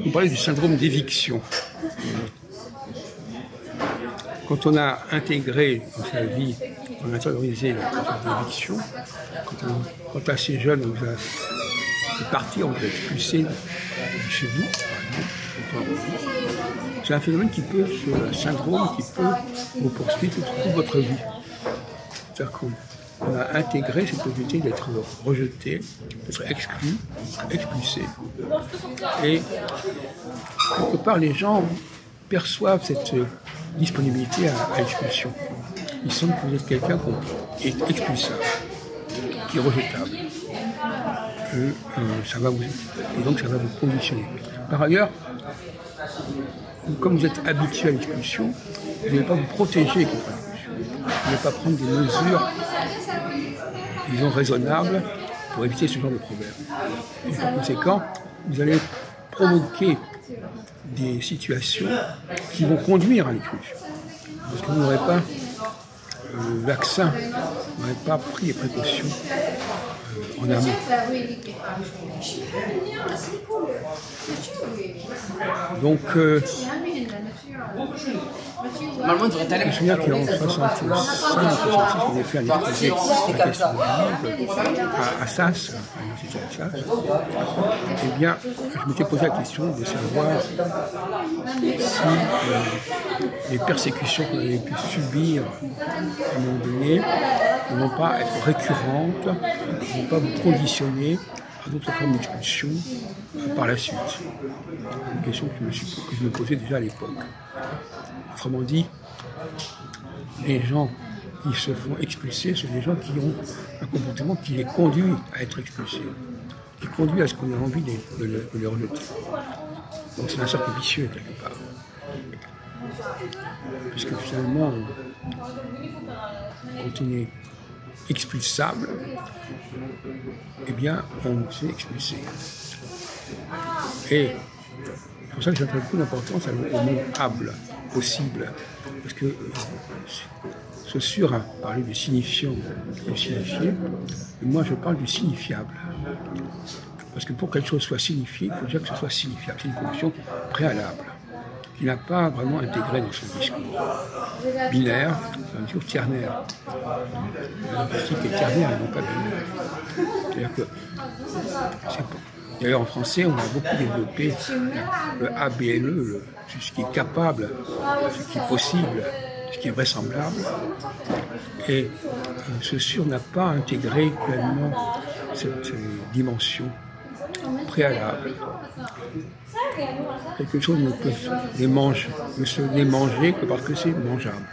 vous parler du syndrome d'éviction. Quand on a intégré dans sa vie, on a intériorisé la procédure d'éviction, quand assez jeune, on vous a fait partir, on vous a expulsé de chez vous, par exemple, c'est un phénomène qui peut, un syndrome qui peut vous poursuivre toute votre vie. C'est-à-dire qu'on a intégré cette possibilité d'être rejeté, d'être exclu, expulsé. Et quelque part, les gens perçoivent cette disponibilité à l'expulsion. Ils sentent que vous êtes quelqu'un qui est expulsable, qui est rejetable. Et donc ça va vous conditionner. Par ailleurs, comme vous êtes habitué à l'expulsion, vous n'allez pas vous protéger contre l'expulsion. Vous n'allez pas prendre des mesures, disons, raisonnables pour éviter ce genre de problème. Et par conséquent, vous allez provoquer des situations qui vont conduire à l'expulsion. Parce que vous n'aurez pas le vaccin, vous n'aurez pas pris les précautions en amont. Donc, normalement, il devrait aller. Je me souviens qu'en 65, on avait fait un exposé à Assas, à Assas. Eh bien, je m'étais posé la question de savoir si les persécutions qu'on avait pu subir à un moment donné ne vont pas être récurrentes, ne vont pas vous conditionner à d'autres formes d'expulsion par la suite. Une question que je me posais déjà à l'époque. Autrement dit, les gens qui se font expulser, ce sont des gens qui ont un comportement qui les conduit à être expulsés, qui conduit à ce qu'on ait envie de les rejeter. Donc c'est un cercle vicieux quelque part. Puisque finalement, quand on est expulsable, eh bien, on s'est expulsé. Et c'est pour ça que j'attache beaucoup d'importance au mot able, possible. Parce que Saussure a parlé du signifiant, du signifié, et moi je parle du signifiable. Parce que pour que quelque chose soit signifié, il faut déjà que ce soit signifiable. C'est une condition préalable, qui n'a pas vraiment intégré dans son discours. Binaire, c'est un discours ternaire. Le linguistique est ternaire et non pas binaire. C'est-à-dire que, d'ailleurs en français, on a beaucoup développé le ABLE, ce qui est capable, ce qui est possible, ce qui est vraisemblable. Et Saussure n'a pas intégré pleinement cette dimension préalable. Quelque chose ne peut se démanger que parce que c'est mangeable.